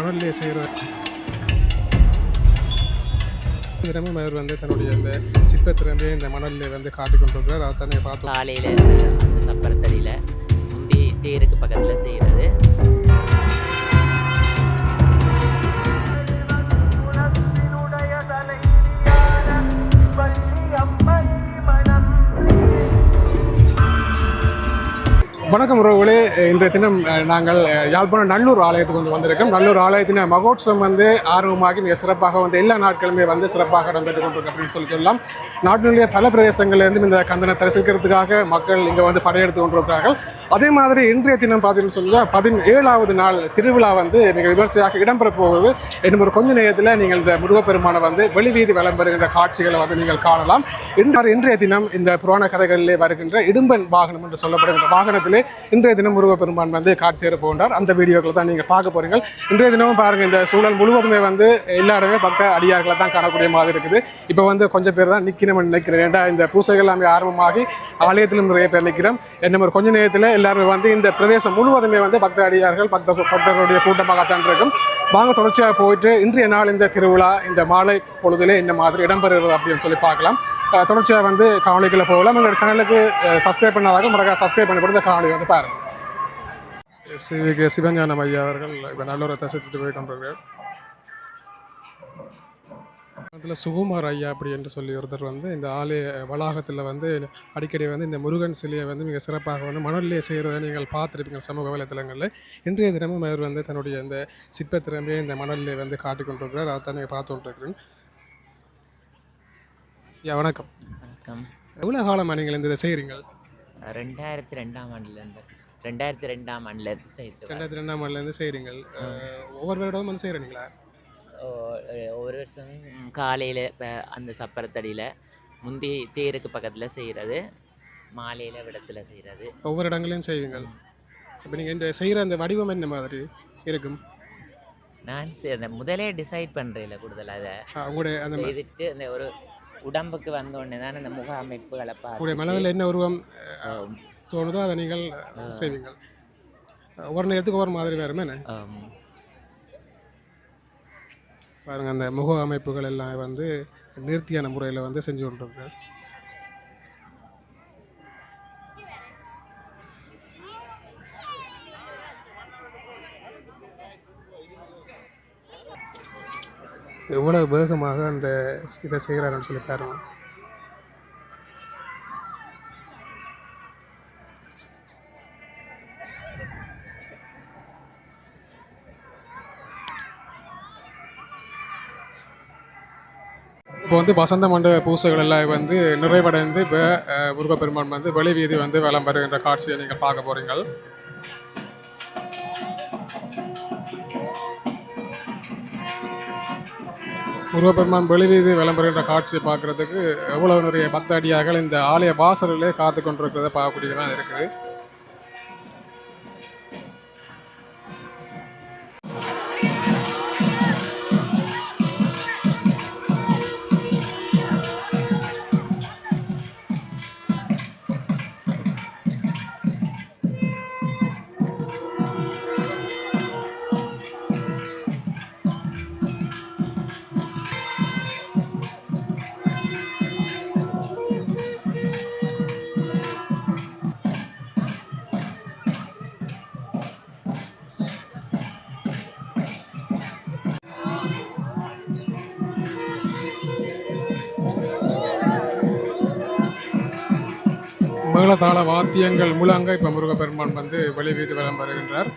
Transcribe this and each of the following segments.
மணல்லே செய்கிறது தினமும் அவர் வந்து தன்னுடைய இந்த சிற்பத்திறமையை இந்த மணலில் வந்து காட்டிக்கொண்டிருக்கிறார். அதை தானே பார்த்தோம். காலையில் அந்த சப்பரத்தடியில் முந்தி தேருக்கு பக்கத்தில் செய்கிறது. வணக்கம் உறவுகளே, இன்றைய தினம் நாங்கள் யாழ்ப்பாணம் நல்லூர் ஆலயத்துக்கு வந்திருக்கோம். நல்லூர் ஆலயத்தின் மகோத்சவம் வந்து ஆர்வமாகி மிக சிறப்பாக வந்து எல்லா நாட்களுமே வந்து சிறப்பாக இடம்பெற்று கொண்டிருக்கு அப்படின்னு சொல்லலாம். நாட்டினுடைய பல பிரதேசங்களிலிருந்து இந்த கந்தனை தரிசிக்கிறதுக்காக மக்கள் இங்கே வந்து படையெடுத்து கொண்டிருக்கிறார்கள். அதே மாதிரி இன்றைய தினம் பார்த்தீங்கன்னு சொன்னால் 17வது நாள் திருவிழா வந்து மிக விமர்சையாக இடம்பெற போகுது. இன்னும் ஒரு கொஞ்ச நேரத்தில் நீங்கள் இந்த முருகப்பெருமானை வந்து வெளிவீதி வலம் வருகின்ற காட்சிகளை வந்து நீங்கள் காணலாம். இன்றைய தினம் இந்த புராண கதைகளிலே வருகின்ற இடும்பன் வாகனம் என்று சொல்லப்படுகின்ற வாகனத்திலே இன்றைய தினம் முருகப்பெருமான் வந்து காட்சி சேர போகின்றார். அந்த வீடியோக்களை தான் நீங்கள் பார்க்க போறீங்க. இன்றைய தினமும் பாருங்கள், இந்த சூழல் முழுவதுமே வந்து எல்லா இடமே பக்த அடியார்களை தான் காணக்கூடிய மாதிரி இருக்குது. இப்போ வந்து கொஞ்சம் பேர் தான் நிற்கிறேன். ஏன்டா இந்த பூசைகள் எல்லாமே ஆரம்பமாகி ஆலயத்திலும் நிறைய பேர் நிற்கிறோம். என்ன ஒரு கொஞ்ச நேரத்தில் எல்லாருமே வந்து இந்த பிரதேசம் முழுவதுமே வந்து பக்த அடியார்கள் பக்தர்களுடைய கூட்டமாகத்தான் இருக்கும். வாங்க தொடர்ச்சியாக போயிட்டு இன்றைய நாள் இந்த திருவிழா இந்த மாலை பொழுதிலே இந்த மாதிரி இடம்பெறுகிறது அப்படின்னு சொல்லி பார்க்கலாம். தொடர்ச்சியாக வந்து காணொலிகளை போகலாம். எங்களோட சேனலுக்கு சப்ஸ்கிரைப் பண்ணாதாக மறக்காம சப்ஸ்கிரைப் பண்ணி இந்த காணொலி வந்து பாருங்கள். சிவஞானம் ஐயா அவர்கள் இப்போ நல்லூரை தரிசிச்சுட்டு போயிட்டு வந்திருக்கார். அதில் சுகுமார் ஐயா அப்படி என்று சொல்லி ஒருத்தர் வந்து இந்த ஆலய வளாகத்தில் வந்து அடிக்கடி வந்து இந்த முருகன் சிலையை வந்து மிக சிறப்பாக வந்து மணல்லே செய்கிறத நீங்கள் பார்த்துருப்பீங்க சமூக வலைத்தளங்களில். இன்றைய தினமும் அவர் வந்து தன்னுடைய இந்த சிற்பத்திறமையை இந்த மணல்லே வந்து காட்டிக்கொண்டிருக்கிறார். அதை தான் நீங்கள் பார்த்து கொண்டிருக்கிறேன். ஐயா வணக்கம். வணக்கம். எவ்வளோ காலமாக நீங்கள் இந்த இதை செய்கிறீங்க? 2002ஆம் ஆண்டுலேருந்து 2002ஆம் ஆண்டுலேருந்து செய்து 2002ஆம் ஆண்டுலேருந்து செய்கிறீங்க. ஒவ்வொரு வருடமும் வந்து செய்கிறீங்களா? ஒரு வருஷம் காலையில் அந்த சப்பரத்தடியில் முந்தி தேருக்கு பக்கத்தில் செய்கிறது, மாலையில் விடத்தில் செய்கிறது. ஒவ்வொரு இடங்களையும் செய்வீங்கள். இப்போ நீங்கள் இந்த செய்கிற அந்த வடிவம் என்ன மாதிரி இருக்கும்? நான் அந்த முதலே டிசைட் பண்ணுறேன் கூடுதலாக அதை உங்களுடைய அந்த செய்துட்டு அந்த ஒரு உடம்புக்கு வந்தோடனே தான் அந்த முக அமைப்புகளை உங்களுடைய மனதில் என்ன உருவம் தோணுதோ அதை நீங்கள் செய்வீங்கள். ஒவ்வொரு நேரத்துக்கு ஒவ்வொரு மாதிரி வேறுமே பாருங்கள். அந்த முக அமைப்புகள் எல்லாம் வந்து நேர்த்தியான முறையில் வந்து செஞ்சு கொண்டிருக்கு. எவ்வளோ வேகமாக அந்த இதை செய்கிறாருன்னு சொல்லி பாருங்க. இப்போ வந்து வசந்த மண்டப பூசைகள் எல்லாம் வந்து நிறைவடைந்து இப்போ முருகப்பெருமான் வந்து வெளிவீதி வந்து வலம் வருகின்ற காட்சியை நீங்கள் பார்க்க போகிறீங்க. முருகப்பெருமான் வெளிவீதி விளம்பருகின்ற காட்சியை பார்க்குறதுக்கு எவ்வளவு நிறைய பக்த அடியார்கள் இந்த ஆலய வாசலிலே காத்து கொண்டிருக்கிறத பார்க்கக்கூடியதான் இருக்குது. மேளதாள வாத்தியங்கள் முழங்க இப்போ முருகப்பெருமான் வந்து வெளிவீதி வலம் வருகின்றார்.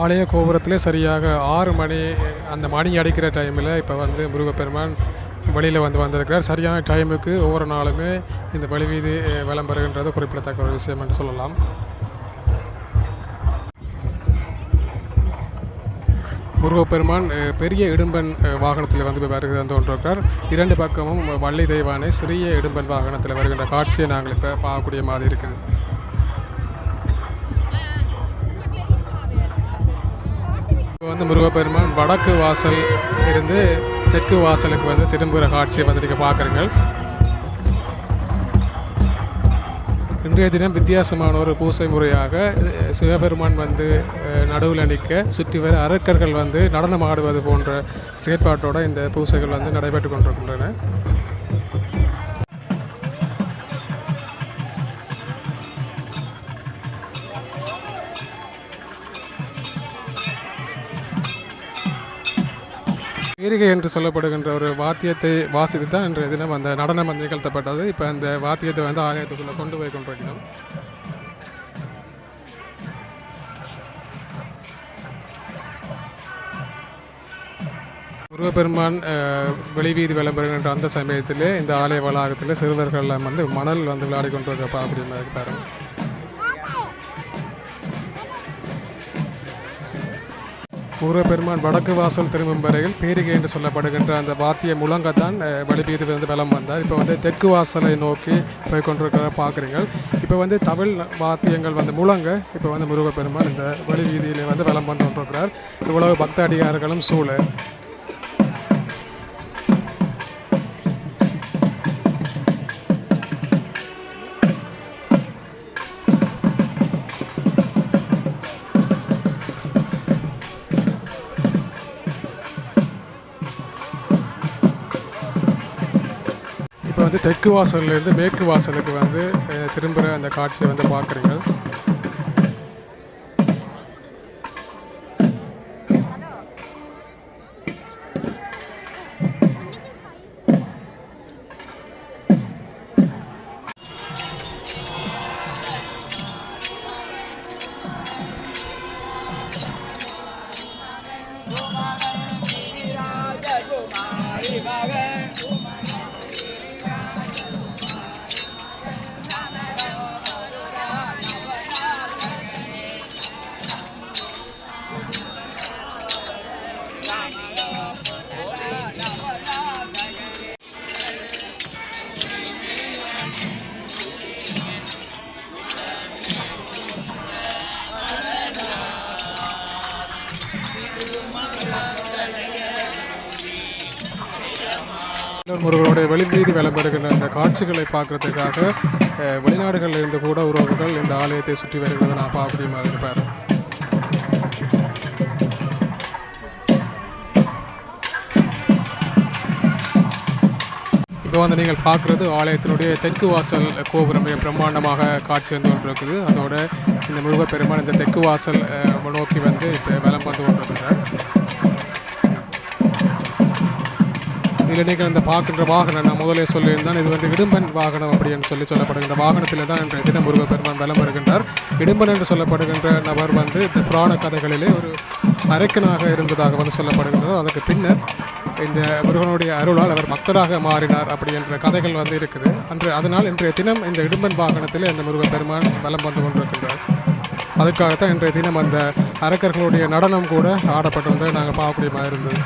ஆலய கோபுரத்திலே சரியாக 6 மணி அந்த மணி அடிக்கிற டைமில் இப்போ வந்து முருகப்பெருமான் வெளியில் வந்திருக்கிறார். சரியான டைமுக்கு ஒவ்வொரு நாளுமே இந்த வெளிவீதி விளம்பரன்றது குறிப்பிடத்தக்க ஒரு விஷயம் என்று சொல்லலாம். முருகப்பெருமான் பெரிய இடும்பன் வாகனத்தில் வந்து வருகிறது கொண்டிருக்கிறார். 2 பக்கமும் வள்ளி தெய்வானை சிறிய இடும்பன் வாகனத்தில் வருகின்ற காட்சியை நாங்கள் இப்போ பார்க்கக்கூடிய மாதிரி இருக்குது. இப்போ வந்து முருகப்பெருமான் வடக்கு வாசல் இருந்து தெற்கு வாசலுக்கு வந்து திரும்புகிற காட்சியை வந்து நீங்கள் பார்க்குறீங்க. இன்றைய தினம் வித்தியாசமான ஒரு பூசை முறையாக சிவபெருமான் வந்து நடுவில் நிற்க சுற்றி வர அரக்கர்கள் வந்து நடனம் ஆடுவது போன்ற செயற்பாட்டோடு இந்த பூசைகள் வந்து நடைபெற்று கொண்டிருக்கின்றன. பேரிகை என்று சொல்லப்படுகின்ற ஒரு வாத்தியத்தை வாசித்து தான் இன்றைய தினம் அந்த நடனம் வந்து நிகழ்த்தப்பட்டது. இப்போ அந்த வாத்தியத்தை வந்து ஆலயத்துக்குள்ளே கொண்டு போய் கொண்டிருக்கிறோம். முருகப்பெருமான் வெளிவீதி விளம்பரங்கின்ற அந்த சமயத்திலே இந்த ஆலய வளாகத்தில் சிறுவர்கள்லாம் வந்து மணல் வந்து விளையாடி கொண்டிருக்கப்பா அப்படி மாதிரி பாருங்கள். முருகப்பெருமான் வடக்கு வாசல் திரும்பும் வரையில் பேரிகை என்று சொல்லப்படுகின்ற அந்த வாத்திய முழங்கத்தான் வெளிவீதி வந்து வலம் வந்தார். இப்போ வந்து தெற்கு வாசலை நோக்கி போய் கொண்டிருக்கிற பார்க்குறீங்க. இப்போ வந்து தமிழ் வாத்தியங்கள் வந்து முழங்க இப்போ வந்து முருகப்பெருமான் இந்த வெளிவீதியில் வந்து வலம் வந்து கொண்டிருக்கிறார். இவ்வளவு பக்த அடியார்களும் சூழ வந்து தெற்கு வாசல்லேருந்து மேற்கு வாசலுக்கு வந்து திரும்புகிற அந்த காட்சியை வந்து பார்க்குறீங்க. முருகனுடைய வெளிவீதி விளம்பருகின்ற இந்த காட்சிகளை பார்க்குறதுக்காக வெளிநாடுகளில் இருந்து கூட உறவுகள் இந்த ஆலயத்தை சுற்றி வருகிறத நான் பார்க்கக்கூடிய மாதிரி பாரு. இப்போ வந்து நீங்கள் பார்க்குறது ஆலயத்தினுடைய தெற்கு வாசல் கோபுரம் பிரம்மாண்டமாக காட்சி வந்து கொண்டு இருக்குது. அதோட இந்த முருகப்பெருமான் இந்த தெற்கு வாசல் நோக்கி வந்து இப்போ வலம் வந்து கொண்டிருக்கிறார். இதில் நீங்கள் இந்த பார்க்கின்ற வாகனம் நான் முதலே சொல்லியிருந்தான், இது வந்து இடும்பன் வாகனம் அப்படின்னு சொல்லப்படுகின்ற வாகனத்தில் தான் இன்றைய தினம் முருகப்பெருமான் வலம் வருகின்றார். இடும்பன் என்று சொல்லப்படுகின்ற நபர் வந்து இந்த புராண கதைகளிலே ஒரு அரக்கனாக இருந்ததாக வந்து சொல்லப்படுகின்றது. அதற்கு பின்னர் இந்த முருகனுடைய அருளால் அவர் பக்தராக மாறினார் அப்படி என்ற கதைகள் வந்து இருக்குது. அதனால் இன்றைய தினம் இந்த இடும்பன் வாகனத்தில் இந்த முருகப்பெருமான் வலம் வந்து கொண்டிருக்கின்றார். அதுக்காகத்தான் இன்றைய தினம் அந்த அரக்கர்களுடைய நடனம் கூட ஆடப்பட்டிருந்ததை நாங்கள் பார்க்கக்கூடிய மாதிரி இருந்தது.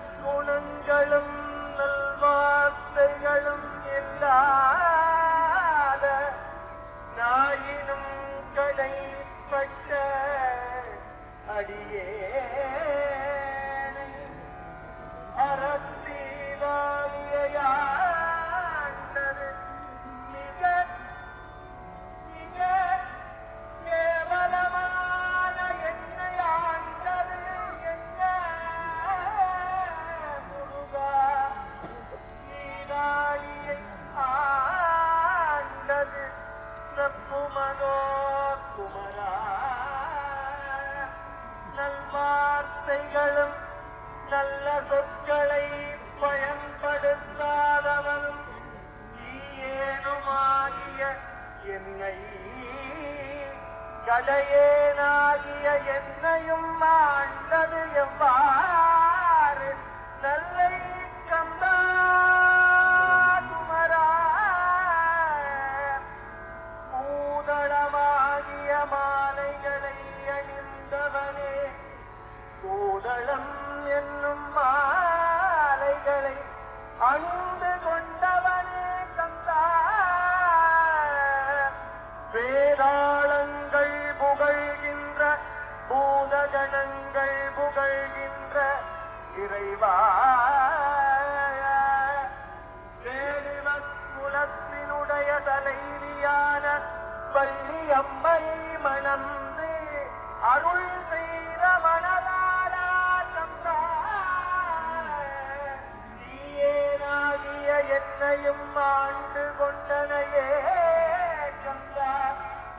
நற்குணங்களும் நல்வார்த்தைகளும் இல்லாத நாயினும் கடைப்பட்ட அடியேனை அறத்தீவாளியாண்டது மிக மிக கேவலமான என்னை ஆண்டது என்ன முருகா நீராளியை ஆண்டது செப்புமனோ குமரா நல்வார்த்தைகளும் நல்ல சொற்களை பயன்படுத்தாதவனும் தீயேனுமாகிய என்னை கடையேனாகிய என்னையும் ஆண்டது எவ்வாறு நல்லை கந்தா குமரா பூதளமாகிய மாலைகளை அணிந்தவனே கூதளம் என்னும் மாலைகளை அணிந்து கொண்டவனே கந்தா வேதாளங்கள் புகழ்கின்ற பூதகணங்கள் புகழ்கின்ற இறைவா குலத்தினுடைய தலைவியான வள்ளி அம்மையை மணந்து அருள் செய்த மணலாலா சந்தா தீயேனாகிய என்னையும் ஆண்டு கொண்டனையே சந்தா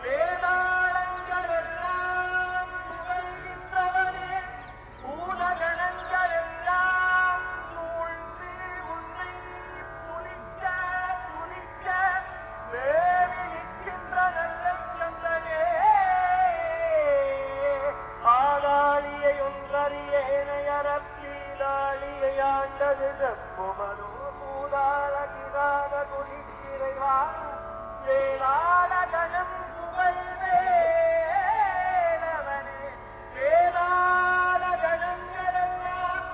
வேதாளங்கள் எல்லாம் புகழ்கின்றவனே பூதகணங்கள் எல்லாம் சூழ்ந்து உன்னை துதிக்க துதிக்க வேவி நிற்கின்ற நல்ல சந்தனே ஆளாளியை ஒன்றறியேனை அறத்தீலாளியை ஆண்டது செப்புமனோ பூதாள கிராத குடிக்கிறைவா வேளாள கணம் புகழ்வேனவனே வேளாள கணங்களெல்லாம்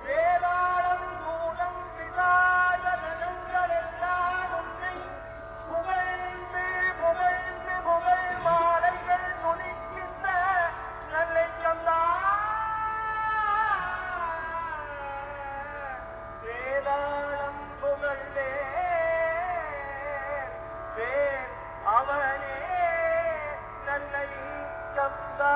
வேளாளம் மூலம் பிதாய கணங்களெல்லாம் உன்னை புகழ்ந்து புகழ்ந்து புகழ் மாலைகள் துணிக்கின்ற நல்லை கந்தா வேதாளம் புகழ்வே வேல் அவனே நல்லை கந்தா